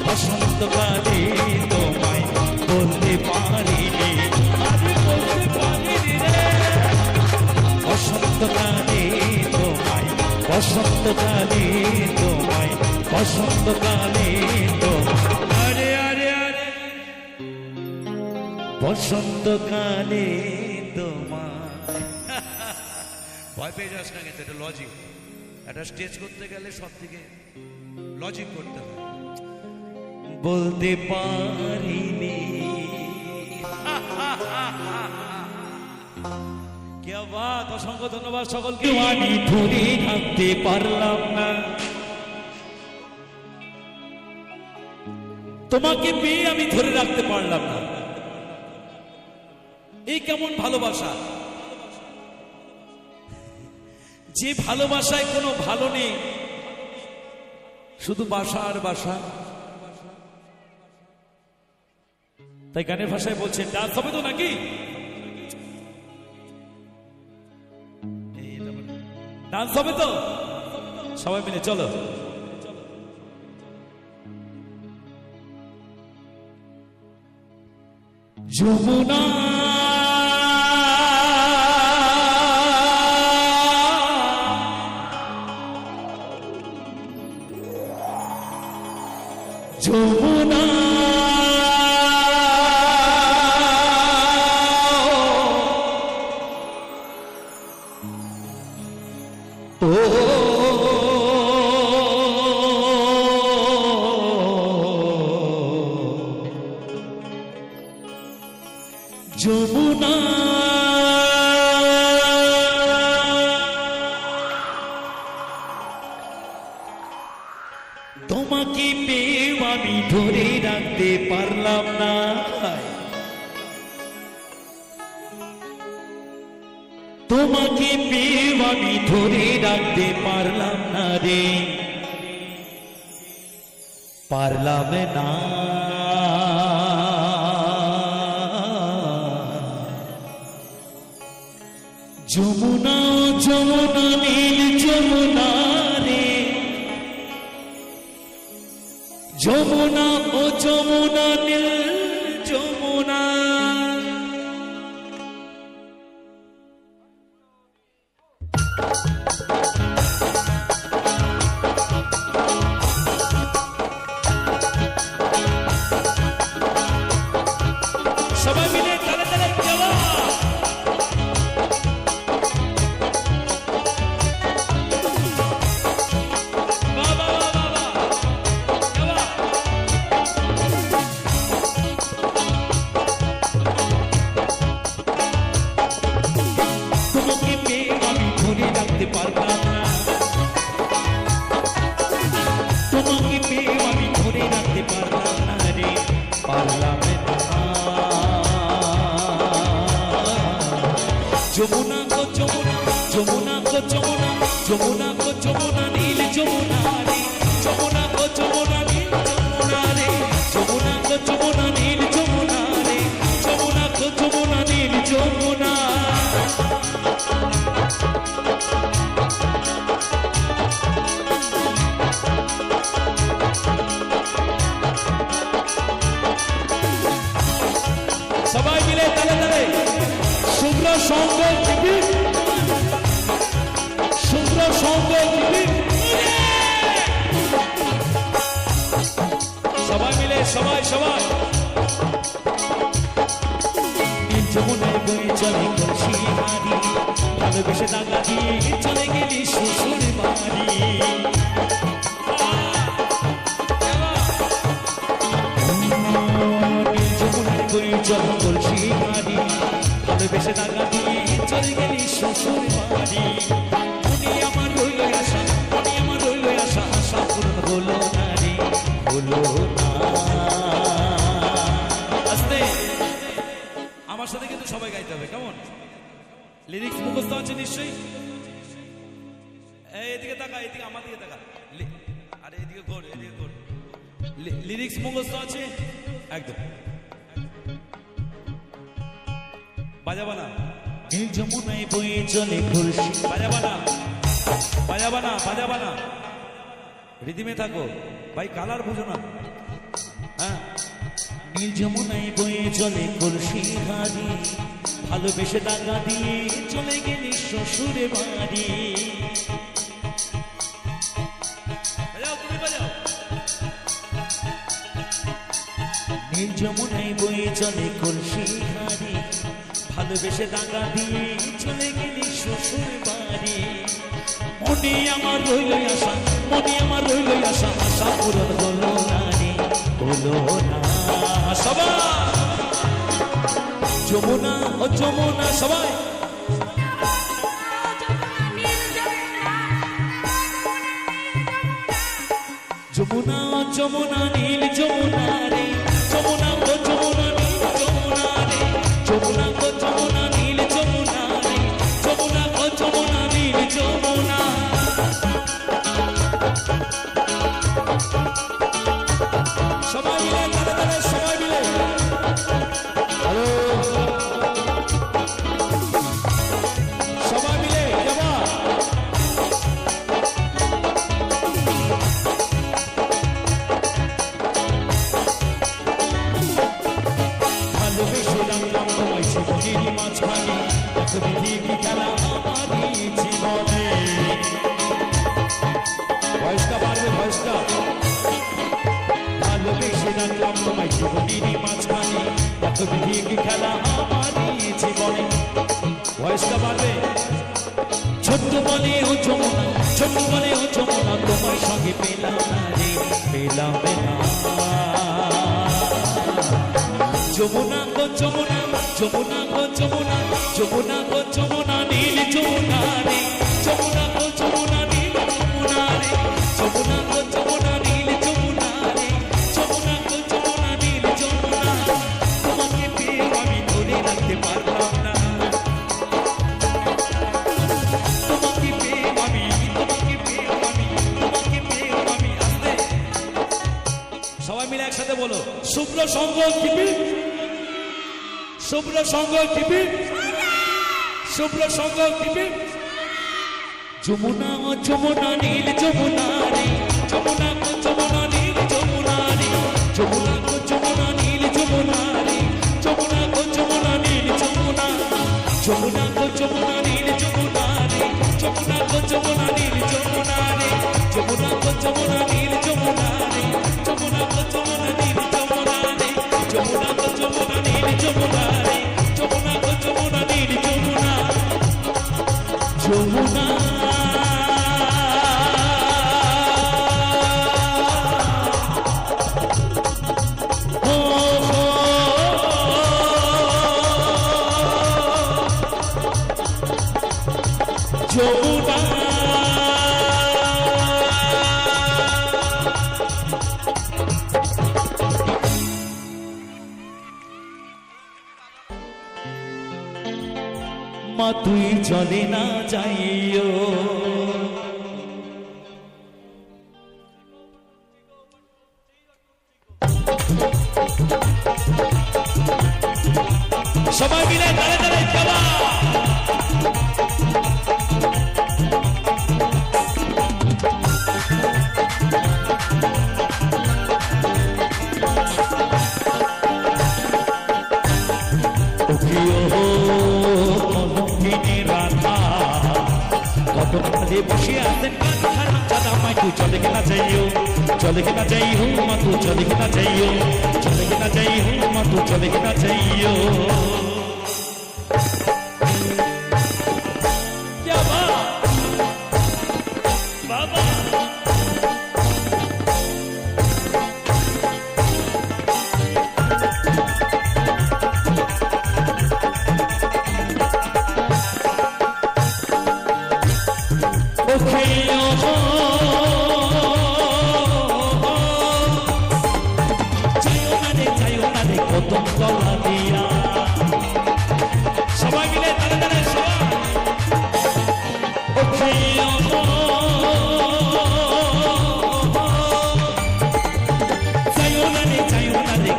বসন্তকালে তোমায় বলতে বসন্তকালে তোমায়, বসন্তকালে আরে আরে আরে বসন্তকালে তোমায়। ভয় পেয়ে যাস না, কিন্তু এটা লজিক। একটা স্টেজ করতে গেলে সব থেকে লজিক করতে হয়। বলতে পারিনি কে বাত। অসংখ্য ধন্যবাদ সকলকে। আমি ধরে রাখতে পারলাম না, তোমাকে পেয়ে আমি ধরে রাখতে পারলাম না। এই কেমন ভালোবাসা, যে ভালোবাসায় কোনো ভালো নেই, শুধু বাসা আর বাসা। তাই গানের ভাষায় বলছেন ডান্স হবে তো নাকি? ডান্স হবে তো? সবাই মিলে চলো। যমুনা যমুনা যমুনা তোমাকে পেয়ে আমি ধরে রাখতে পারলাম না, তোমাকে পেয়ে আমি ধরে রাখতে পারলাম না রে, পারলাম না। যমুনা যমুনা নীল যমুনা রে, যমুনা ও যমুনা নীল যমুনা। সবাই মিলে তালে তালে যাওয়া। পারলাম না, তোমাকে পেয়ে আমি ধরে রাখতে পারলাম না রে, পারলাম না। যমুনা গো যমুনা, যমুনা গো যমুনা, যমুনা গো যমুনা নীল যমুনা রে, যমুনা গো যমুনা নীল যমুনা রে, যমুনা গো যমুনা নীল যমুনা রে, যমুনা গো যমুনা নীল যমুনা। সবাই মিলে তালে তালে শুভ্র সঙ্গ দিবি, শুভ্র সঙ্গ দিবি। সবাই মিলে সবাই সবাই। নীল যমুনায় বয়ে চলে কলসি হাড়ি, ভালোবেসে দাগা দিয়ে চলে গেলি শ্বশুর বাড়ি। চল কলসি হাড়ি, ভালোবেসে দাগা দিয়ে চলে গেলি শ্বশুর বাড়ি। উনি আমার রইল আশা, উনি আমার রইল আশা, আশা পূরণ হলো না রে, হলো না। আস্তে আমার সাথে কিন্তু সবাই গাইতে হবে, কেমন? লিরিক্স মুখস্থ আছে নিশ্চয়ই? এদিকে তাকা, এদিকে আমার দিকে তাকা, আরে এদিকে ঘোর, এদিকে ঘোর। লিরিক্স মুখস্থ আছে একদম? বাজাবানা। নীল যমুনায় বয়ে চলে কলসি, বাজাবানা বাজাবানা বাজাবানা, রিদিমে থাকো ভাই, কালার বুঝো না। হ্যাঁ, নীল যমুনায় বয়ে চলে কলসি হাড়ি, ভালোবেসে দাগা দিয়ে চলে গেলি শ্বশুরে বাড়ি। নীল যমুনায় বয়ে চলে কলসি হারি, ভালোবেসে দাঙ্গা দিয়ে চলে গেলি শ্বশুর বাড়ি। মনে আমার রইল আশা, মনে আমার রইল আশা, আশা পূরণ হলো না রে, হলো না। সবাই যমুনা ও যমুনা, সবাই যমুনা ও যমুনা নীল যমুনা রে, যমুনা ও যমুনা নীল যমুনা রে, যমুনা ও যমুনা নীল যমুনা রে, যমুনা ও যমুনা নীল যমুনা। সবাই মিলে তালে তালে, সবাই মিলে হ্যালো, সবাই মিলে যাবা। ভালোবেসে রাখলাম তোমায় জীবনের মাঝখানে, এত বিধি কি খেলা আমারই জীবনে। ভয়েসটা বাড়বে, ভয়েসটা। ভালোবেসে রাখলাম তোমায় জীবনের মাঝখানে, এত বিধি কি খেলা আমারই জীবনে। ভয়েসটা বাড়বে। ছোট্ট বলে ও যমুনা, ছোট্ট বলে ও যমুনা, তোমার সঙ্গে পেলাম না রে, পেলাম না। যমুনা গো যমুনা, যমুনা গো যমুনা, যমুনা গো যমুনা নীল যমুনা রে, যমুনা গো যমুনা নীল যমুনা রে, যমুনা গো যমুনা নীল যমুনা রে, যমুনা গো যমুনা নীল যমুনা। তোমাকে পেয়ে আমি ধরে রাখতে পারলাম না, তোমাকে পেয়ে আমি, তোমাকে পেয়ে আমি, তোমাকে পেয়ে আমি। আসতে সবাই মিলে একসাথে বলো, শুভ্র সঙ্গ টিপি, শুভ্র সঙ্গ টিপি, শুভ্র সঙ্গ টিপি। যমুনা ও যমুনা নীল যমুনা রে, যমুনা ও যমুনা নীল যমুনা রে, যমুনা ও যমুনা নীল যমুনা রে, যমুনা ও যমুনা নীল যমুনা, যমুনা ও যমুনা নীল যমুনা রে, যমুনা ও যমুনা নীল যমুনা রে, যমুনা ও যমুনা নীল যমুনা রে, যমুনা ও যমুনা নীল যমুনা রে, যমুনা ও যমুনা নীল যমুনা রে, যমুনা ও যমুনা নীল যমুনা। যমুনা ও যমুনা। মা তুই চলে না যাইও, সবাই মিলে দাঁড়ে দাঁড়ে যাবা। বসে আছেন চলে কেনা যাইও, চলে কেনা যাইও মা তু, চলে কেনা যাইও, চলে কেনা যাইও মা তু, চলে কেনা যাইও। বাবা সবাই মিলে তালে তালে,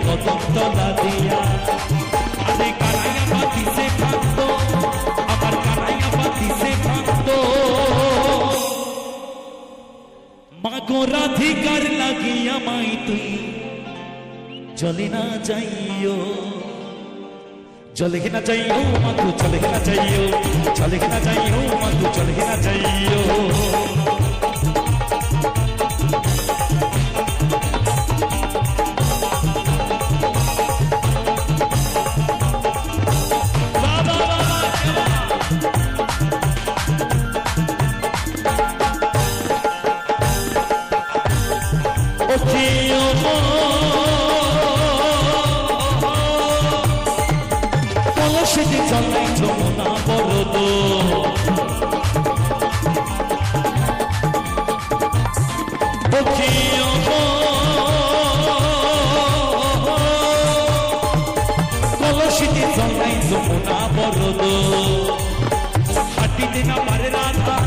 কত তলা দিয়া আরে কানাইয়া পাতি সে খান্ত, আমার কানাইয়া পাতি সে খান্ত। মাগো রাধিকার লাগিয়া মাই তুই চলে না যাইও, চলে না যাইও মা তু, চলে না যাইও, চলে না যাইও মা তু, চলে না যাইও। কলসিতে চলাই যমুনা বরদ কলসিতে চলাই যমুনা বরদ হাঁটিতে না পারে রাধা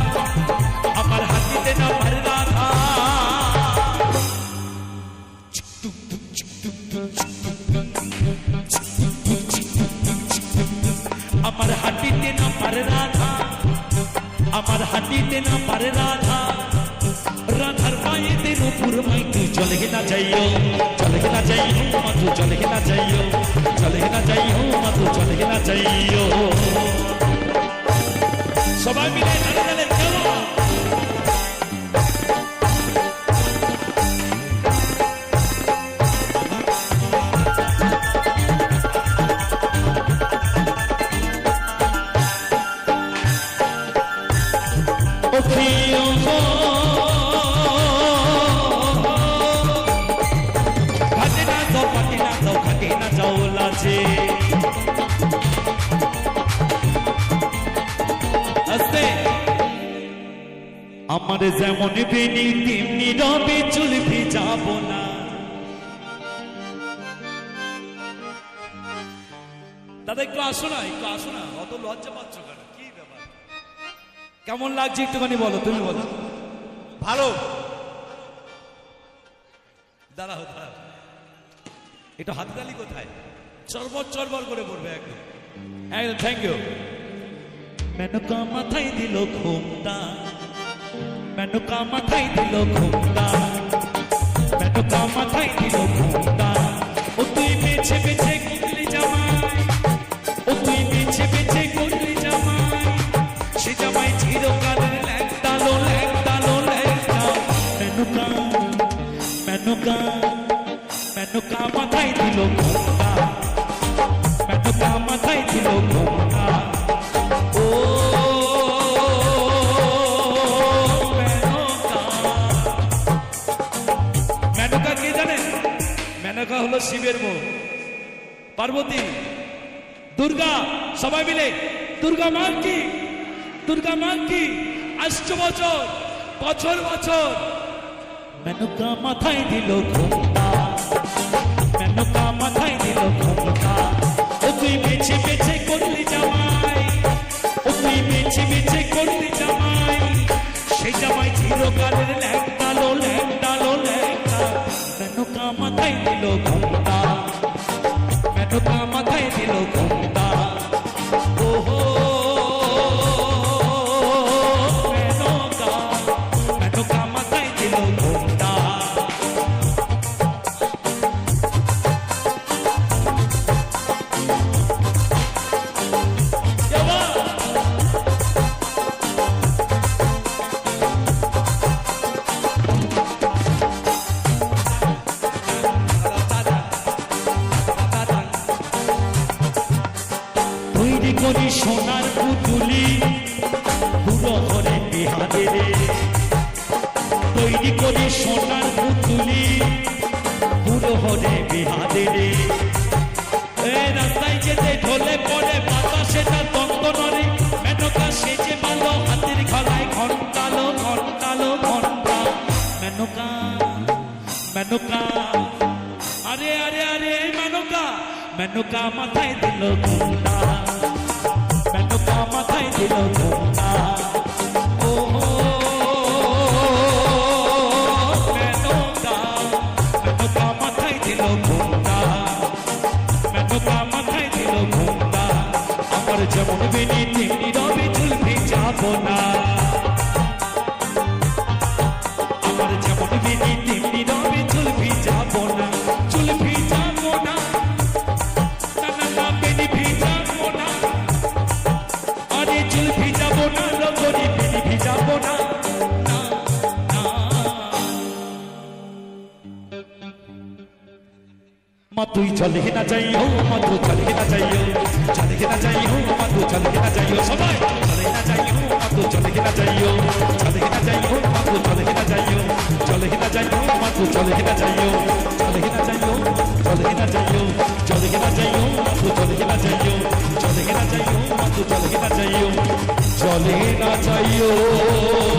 আমার হাঁটিতে না পারে রাধা আমার হাঁটিতে না পারে রাধা আমার হাঁটিতে না পারে রাধা রাধার পায়েতে নুপুর মাইতু চলে না যাইও চলে না যাইও মাতু চলে না যাইও চলে না যাইও মাতু চলে না যাইও সবাই মিলে তালে তালে চলো আমার যেমন বেনি তেমনি রবে চুল ভিজাবো না দাদা একটু আসো না অত লজ্জা পাচ্ছ কেন কি ব্যাপার কেমন লাগছে একটুখানি বলো তুমি বলো ভালো দাঁড়াও একটু হাততালি কোথায় চরবর চরবর করে পড়বে একদম থ্যাংক ইউ মেনকা মাথায় দিল ঘুমটা মেনকা মাথায় দিল ঘুমটা মেনকা মাথায় দিল ঘুমটা ও তুই বেছে বেছে করলি জামাই ও তুই বেছে বেছে করলি জামাই সে জামাই চিরকালের ল্যাংটালো ল্যাংটালো ল্যাংটা মেনকা মেনকা মেনকা মাথায় দিল ঘুমটা মেনকা মাথায় দিল ঘুমটা ও মেনকা কে জানেন মেনকা হলো শিবের বউ পার্বতী দুর্গা সবাই মিলে দুর্গা মা কি আসছে বছর বছর বছর মেনকা মাথায় দিল ঘুমটা মেনকা মাথায় দিল ঘুমটা ও তুই বেছে বেছে করলি জামাই ও তুই বেছে বেছে করলি জামাই সেই জামাই চিরকালের ল্যাংটালো ল্যাংটালো ল্যাংটা মেনকা মাথায় দিল ঘুমটা মেনকা মাথায় দিল ঘুমটা ওহো মেনকা মেনকা মাথায় দিল ঘুমটা তৈরি করি সোনার পুতুলি পুরো ঘরে বিহারে তৈরি করি সোনার পুতুলি পুরো ঘরে বিহারে রাস্তায় যেতে ঢলে পড়ে বাতাসে তার দ্বন্দ্ব নড়ে মেনকা সেজে ভালো হাতের গলায় ঘন্টালো ঘন্টালো ঘন্টা মেনকা মেনকা আরে আরে আরে মেনকা মেনকা মাথায় দিল ঘুমটা মেনকা মাথায় দিল ঘুমটা ও মেনকা মেনকা মাথায় দিল ঘুমটা মেনকা মাথায় দিল ঘুমটা আমার যেমন বেনি তেমনি রবে চুল ভিজাবো না আমার যেমন বেনি তেমনি রবে চুল ভিজাবো না চুল ভিজাবো না বেনি ভিজাবো না আরে চুল ভিজাবো না লগরি বেনি ভিজাবো না মা তুই চলে না যাইও মা তু চলে না যাইও চলে না যাইও মা তু চলে না যাইও সবাই চলে না যাইও মা তু চলে না যাইও চলে না যাইও মা তু চলে না যাইও চলে না যাইও মা তু চলে না যাইও বলে না চাইও